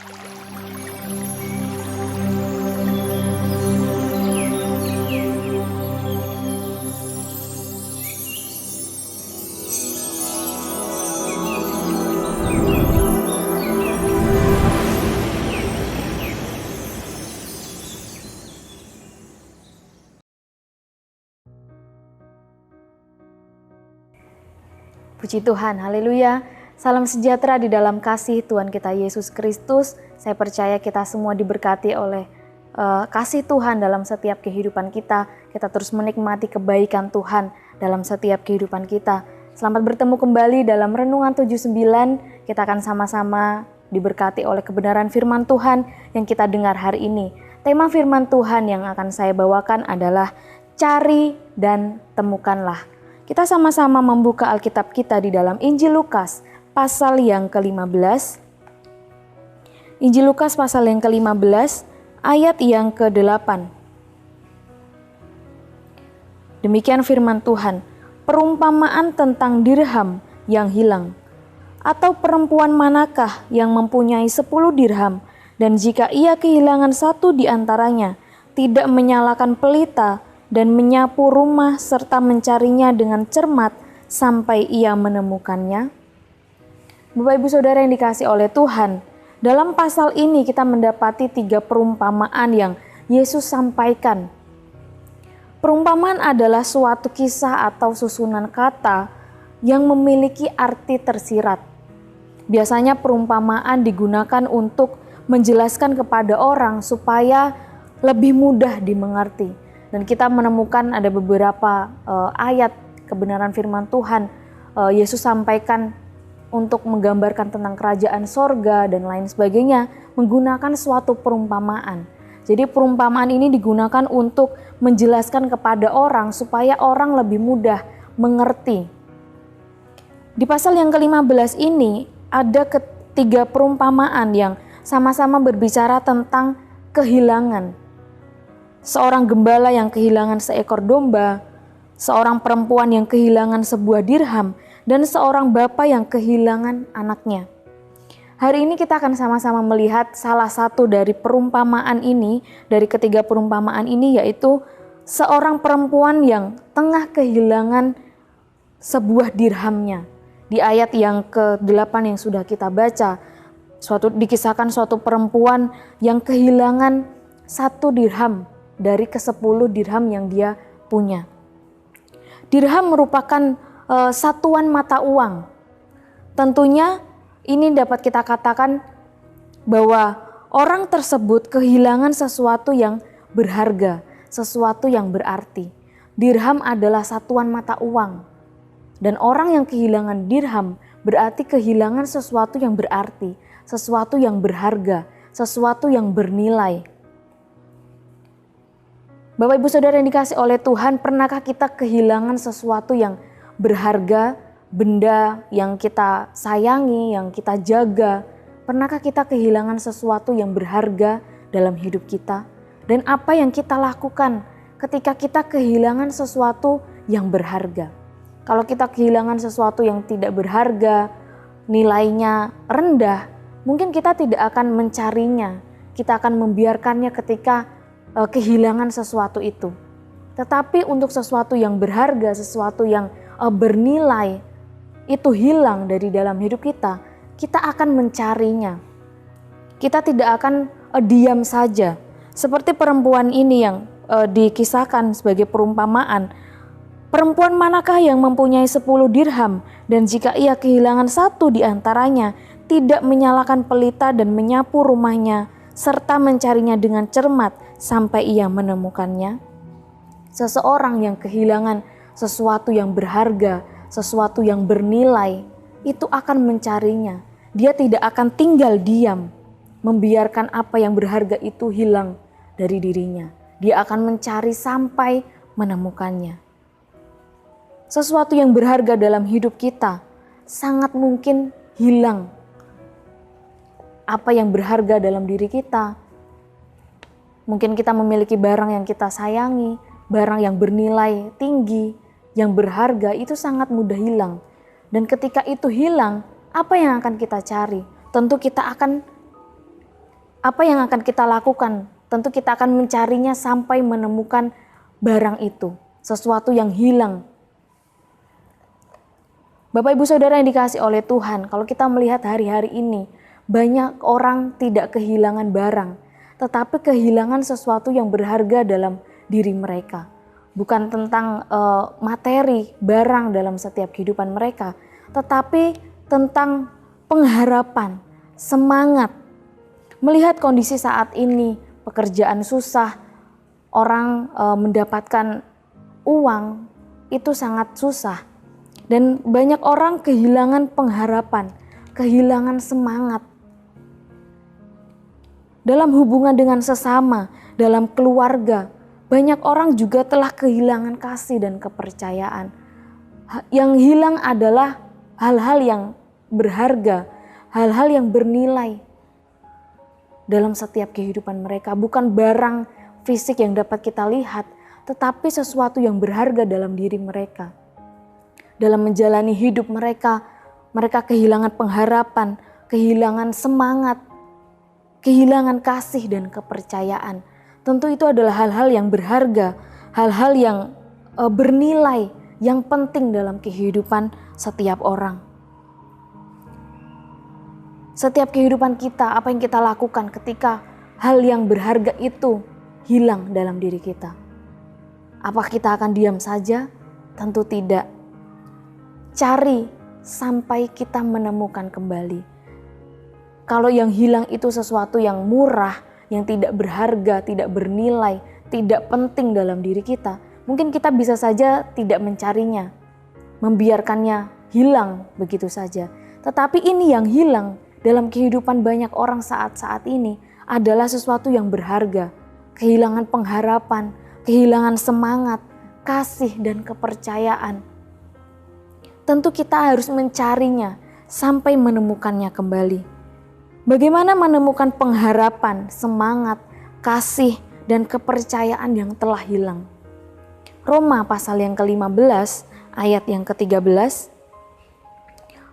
Puji Tuhan, haleluya. Salam sejahtera di dalam kasih Tuhan kita Yesus Kristus. Saya percaya kita semua diberkati oleh kasih Tuhan dalam setiap kehidupan kita. Kita terus menikmati kebaikan Tuhan dalam setiap kehidupan kita. Selamat bertemu kembali dalam Renungan 79. Kita akan sama-sama diberkati oleh kebenaran firman Tuhan yang kita dengar hari ini. Tema firman Tuhan yang akan saya bawakan adalah cari dan temukanlah. Kita sama-sama membuka Alkitab kita di dalam Injil Lukas pasal yang ke-15. Injil Lukas pasal yang ke-15 ayat yang ke-8. Demikian firman Tuhan, perumpamaan tentang dirham yang hilang. Atau perempuan manakah yang mempunyai 10 dirham dan jika ia kehilangan satu di antaranya, tidak menyalakan pelita dan menyapu rumah serta mencarinya dengan cermat sampai ia menemukannya? Bapak Ibu Saudara yang dikasihi oleh Tuhan, dalam pasal ini kita mendapati 3 perumpamaan yang Yesus sampaikan. Perumpamaan adalah suatu kisah atau susunan kata yang memiliki arti tersirat. Biasanya perumpamaan digunakan untuk menjelaskan kepada orang supaya lebih mudah dimengerti. Dan kita menemukan ada beberapa ayat kebenaran firman Tuhan Yesus sampaikan untuk menggambarkan tentang kerajaan sorga dan lain sebagainya menggunakan suatu perumpamaan. Jadi perumpamaan ini digunakan untuk menjelaskan kepada orang supaya orang lebih mudah mengerti. Di pasal yang ke-15 ini ada 3 perumpamaan yang sama-sama berbicara tentang kehilangan. Seorang gembala yang kehilangan seekor domba, seorang perempuan yang kehilangan sebuah dirham, dan seorang bapa yang kehilangan anaknya. Hari ini kita akan sama-sama melihat salah satu dari perumpamaan ini, dari ketiga perumpamaan ini, yaitu seorang perempuan yang tengah kehilangan sebuah dirhamnya. Di ayat yang ke-8 yang sudah kita baca, dikisahkan suatu perempuan yang kehilangan 1 dirham dari ke-10 dirham yang dia punya. Dirham merupakan satuan mata uang. Tentunya ini dapat kita katakan bahwa orang tersebut kehilangan sesuatu yang berharga, sesuatu yang berarti. Dirham adalah satuan mata uang. Dan orang yang kehilangan dirham berarti kehilangan sesuatu yang berarti, sesuatu yang berharga, sesuatu yang bernilai. Bapak Ibu Saudara yang dikasihi oleh Tuhan, pernahkah kita kehilangan sesuatu yang berharga, benda yang kita sayangi, yang kita jaga? Pernahkah kita kehilangan sesuatu yang berharga dalam hidup kita? Dan apa yang kita lakukan ketika kita kehilangan sesuatu yang berharga? Kalau kita kehilangan sesuatu yang tidak berharga, nilainya rendah, mungkin kita tidak akan mencarinya. Kita akan membiarkannya ketika kehilangan sesuatu itu. Tetapi untuk sesuatu yang berharga, sesuatu yang bernilai, itu hilang dari dalam hidup kita, kita akan mencarinya. Kita tidak akan diam saja. Seperti perempuan ini yang dikisahkan sebagai perumpamaan. Perempuan manakah yang mempunyai 10 dirham dan jika ia kehilangan satu di antaranya, tidak menyalakan pelita dan menyapu rumahnya, serta mencarinya dengan cermat sampai ia menemukannya? Seseorang yang kehilangan sesuatu yang berharga, sesuatu yang bernilai, itu akan mencarinya. Dia tidak akan tinggal diam, membiarkan apa yang berharga itu hilang dari dirinya. Dia akan mencari sampai menemukannya. Sesuatu yang berharga dalam hidup kita sangat mungkin hilang. Apa yang berharga dalam diri kita, mungkin kita memiliki barang yang kita sayangi, barang yang bernilai tinggi, yang berharga, itu sangat mudah hilang. Dan ketika itu hilang, apa yang akan kita cari? Tentu kita akan apa yang akan kita lakukan? Tentu kita akan mencarinya sampai menemukan barang itu, sesuatu yang hilang. Bapak Ibu Saudara yang dikasihi oleh Tuhan, kalau kita melihat hari-hari ini, banyak orang tidak kehilangan barang, tetapi kehilangan sesuatu yang berharga dalam diri mereka. Bukan tentang materi, barang dalam setiap kehidupan mereka, tetapi tentang pengharapan, semangat. Melihat kondisi saat ini, pekerjaan susah, orang mendapatkan uang itu sangat susah. Dan banyak orang kehilangan pengharapan, kehilangan semangat. Dalam hubungan dengan sesama, dalam keluarga, banyak orang juga telah kehilangan kasih dan kepercayaan. Yang hilang adalah hal-hal yang berharga, hal-hal yang bernilai dalam setiap kehidupan mereka. Bukan barang fisik yang dapat kita lihat, tetapi sesuatu yang berharga dalam diri mereka. Dalam menjalani hidup mereka kehilangan pengharapan, kehilangan semangat, kehilangan kasih dan kepercayaan. Tentu itu adalah hal-hal yang berharga, hal-hal yang bernilai, yang penting dalam kehidupan setiap orang. Setiap kehidupan kita, apa yang kita lakukan ketika hal yang berharga itu hilang dalam diri kita? Apakah kita akan diam saja? Tentu tidak. Cari sampai kita menemukan kembali. Kalau yang hilang itu sesuatu yang murah, yang tidak berharga, tidak bernilai, tidak penting dalam diri kita, mungkin kita bisa saja tidak mencarinya, membiarkannya hilang begitu saja. Tetapi ini yang hilang dalam kehidupan banyak orang saat-saat ini adalah sesuatu yang berharga. Kehilangan pengharapan, kehilangan semangat, kasih dan kepercayaan. Tentu kita harus mencarinya sampai menemukannya kembali. Bagaimana menemukan pengharapan, semangat, kasih, dan kepercayaan yang telah hilang? Roma pasal yang ke-15 ayat yang ke-13.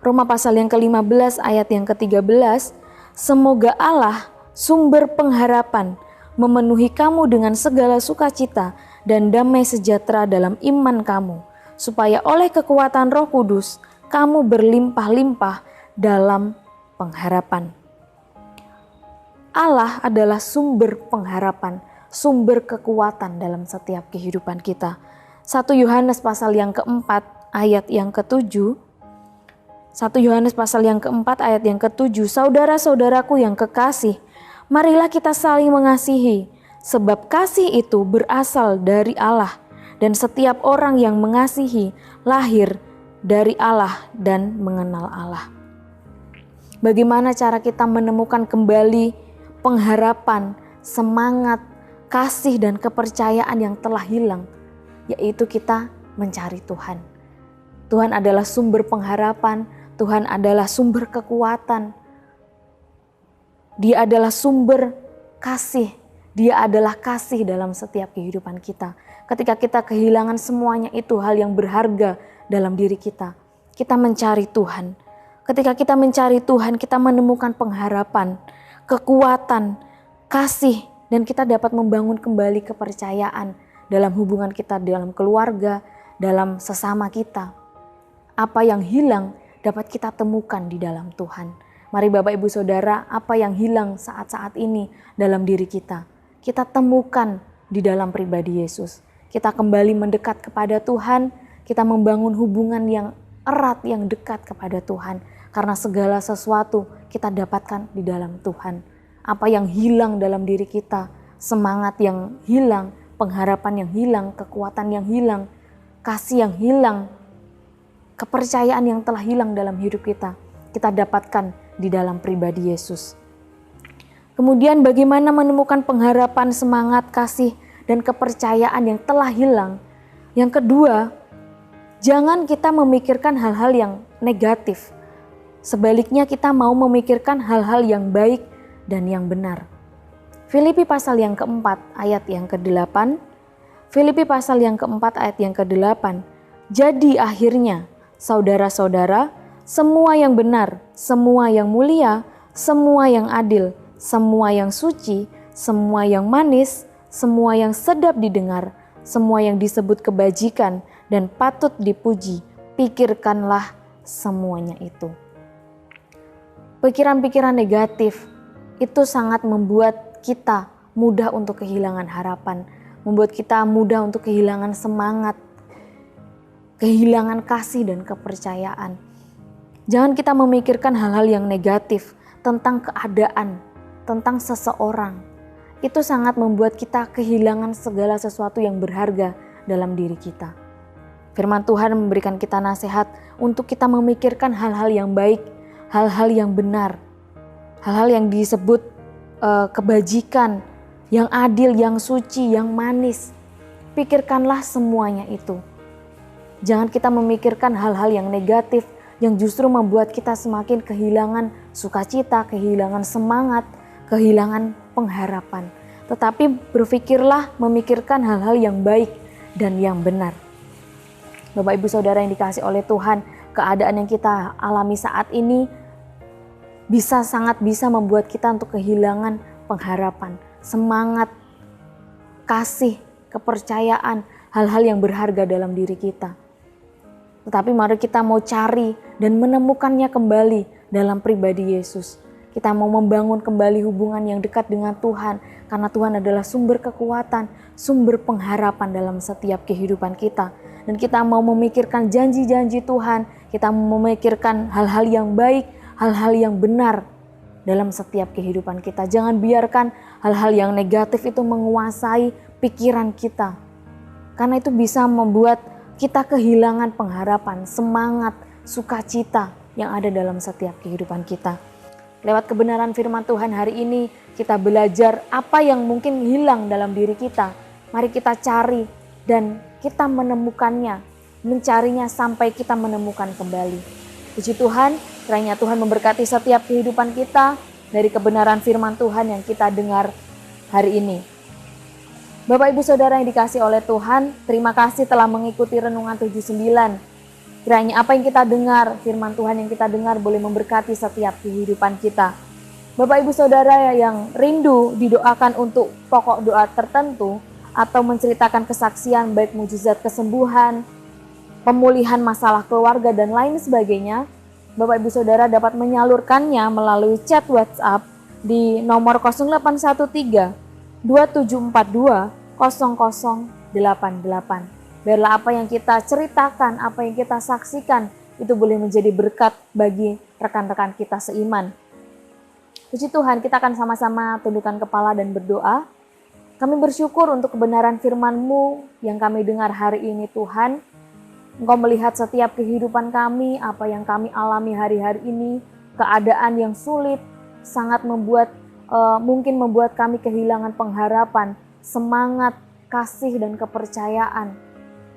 Roma pasal yang ke-15 ayat yang ke-13. Semoga Allah, sumber pengharapan, memenuhi kamu dengan segala sukacita dan damai sejahtera dalam iman kamu, supaya oleh kekuatan Roh Kudus kamu berlimpah-limpah dalam pengharapan. Allah adalah sumber pengharapan, sumber kekuatan dalam setiap kehidupan kita. 1 Yohanes pasal yang keempat ayat yang ke-7. 1 Yohanes pasal yang keempat ayat yang ke-7. Saudara-saudaraku yang kekasih, marilah kita saling mengasihi, sebab kasih itu berasal dari Allah. Dan setiap orang yang mengasihi lahir dari Allah dan mengenal Allah. Bagaimana cara kita menemukan kembali pengharapan, semangat, kasih dan kepercayaan yang telah hilang? Yaitu kita mencari Tuhan. Tuhan adalah sumber pengharapan, Tuhan adalah sumber kekuatan. Dia adalah sumber kasih, Dia adalah kasih dalam setiap kehidupan kita. Ketika kita kehilangan semuanya itu hal yang berharga dalam diri kita, kita mencari Tuhan. Ketika kita mencari Tuhan, kita menemukan pengharapan, kekuatan, kasih, dan kita dapat membangun kembali kepercayaan dalam hubungan kita, dalam keluarga, dalam sesama kita. Apa yang hilang dapat kita temukan di dalam Tuhan. Mari Bapak Ibu Saudara, apa yang hilang saat-saat ini dalam diri kita temukan di dalam pribadi Yesus. Kita kembali mendekat kepada Tuhan, kita membangun hubungan yang erat, yang dekat kepada Tuhan. Karena segala sesuatu kita dapatkan di dalam Tuhan. Apa yang hilang dalam diri kita, semangat yang hilang, pengharapan yang hilang, kekuatan yang hilang, kasih yang hilang, kepercayaan yang telah hilang dalam hidup kita dapatkan di dalam pribadi Yesus. Kemudian bagaimana menemukan pengharapan, semangat, kasih, dan kepercayaan yang telah hilang? Yang kedua, jangan kita memikirkan hal-hal yang negatif. Sebaliknya kita mau memikirkan hal-hal yang baik dan yang benar. Filipi pasal yang keempat ayat yang ke-8. Filipi pasal yang keempat ayat yang ke-8. Jadi akhirnya, saudara-saudara, semua yang benar, semua yang mulia, semua yang adil, semua yang suci, semua yang manis, semua yang sedap didengar, semua yang disebut kebajikan dan patut dipuji, pikirkanlah semuanya itu. Pikiran-pikiran negatif itu sangat membuat kita mudah untuk kehilangan harapan, membuat kita mudah untuk kehilangan semangat, kehilangan kasih dan kepercayaan. Jangan kita memikirkan hal-hal yang negatif tentang keadaan, tentang seseorang. Itu sangat membuat kita kehilangan segala sesuatu yang berharga dalam diri kita. Firman Tuhan memberikan kita nasihat untuk kita memikirkan hal-hal yang baik, hal-hal yang benar, hal-hal yang disebut kebajikan, yang adil, yang suci, yang manis. Pikirkanlah semuanya itu. Jangan kita memikirkan hal-hal yang negatif yang justru membuat kita semakin kehilangan sukacita, kehilangan semangat, kehilangan pengharapan. Tetapi berpikirlah memikirkan hal-hal yang baik dan yang benar. Bapak Ibu Saudara yang dikasihi oleh Tuhan, keadaan yang kita alami saat ini sangat bisa membuat kita untuk kehilangan pengharapan, semangat, kasih, kepercayaan, hal-hal yang berharga dalam diri kita. Tetapi mari kita mau cari dan menemukannya kembali dalam pribadi Yesus. Kita mau membangun kembali hubungan yang dekat dengan Tuhan, karena Tuhan adalah sumber kekuatan, sumber pengharapan dalam setiap kehidupan kita. Dan kita mau memikirkan janji-janji Tuhan, kita mau memikirkan hal-hal yang baik, hal-hal yang benar dalam setiap kehidupan kita. Jangan biarkan hal-hal yang negatif itu menguasai pikiran kita, karena itu bisa membuat kita kehilangan pengharapan, semangat, sukacita yang ada dalam setiap kehidupan kita. Lewat kebenaran firman Tuhan hari ini, kita belajar apa yang mungkin hilang dalam diri kita. Mari kita cari dan kita menemukannya, mencarinya sampai kita menemukan kembali. Puji Tuhan, kiranya Tuhan memberkati setiap kehidupan kita dari kebenaran firman Tuhan yang kita dengar hari ini. Bapak Ibu Saudara yang dikasihi oleh Tuhan, terima kasih telah mengikuti Renungan 79. Kiranya apa yang kita dengar, firman Tuhan yang kita dengar boleh memberkati setiap kehidupan kita. Bapak Ibu Saudara yang rindu didoakan untuk pokok doa tertentu atau menceritakan kesaksian baik mujizat kesembuhan, pemulihan masalah keluarga dan lain sebagainya, Bapak Ibu Saudara dapat menyalurkannya melalui chat WhatsApp di nomor 0813 2742 0088. Biarlah apa yang kita ceritakan, apa yang kita saksikan, itu boleh menjadi berkat bagi rekan-rekan kita seiman. Puji Tuhan, kita akan sama-sama tundukkan kepala dan berdoa. Kami bersyukur untuk kebenaran firman-Mu yang kami dengar hari ini Tuhan. Engkau melihat setiap kehidupan kami, apa yang kami alami hari-hari ini, keadaan yang sulit, sangat mungkin membuat kami kehilangan pengharapan, semangat, kasih dan kepercayaan,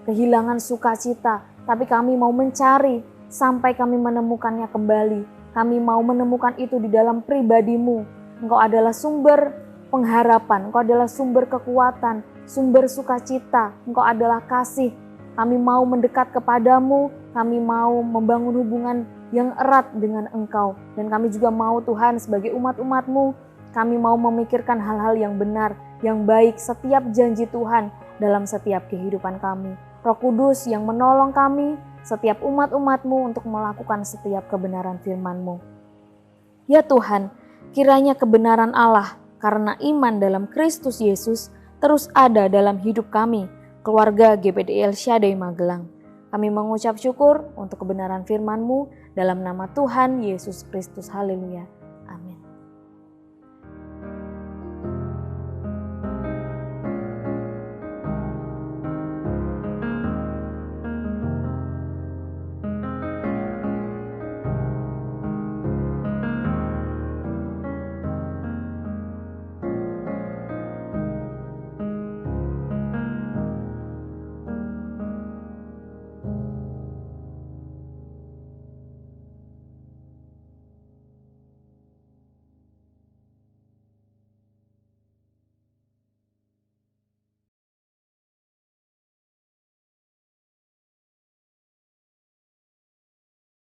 kehilangan sukacita, tapi kami mau mencari sampai kami menemukannya kembali. Kami mau menemukan itu di dalam pribadi-Mu. Engkau adalah sumber pengharapan, Engkau adalah sumber kekuatan, sumber sukacita, Engkau adalah kasih. Kami mau mendekat kepadamu, kami mau membangun hubungan yang erat dengan Engkau. Dan kami juga mau Tuhan sebagai umat-umat-Mu, kami mau memikirkan hal-hal yang benar, yang baik, setiap janji Tuhan dalam setiap kehidupan kami. Roh Kudus yang menolong kami, setiap umat-umat-Mu untuk melakukan setiap kebenaran firman-Mu. Ya Tuhan, kiranya kebenaran Allah karena iman dalam Kristus Yesus terus ada dalam hidup kami, keluarga GPD El Shaddai Magelang. Kami mengucap syukur untuk kebenaran firman-Mu dalam nama Tuhan Yesus Kristus. Haleluya.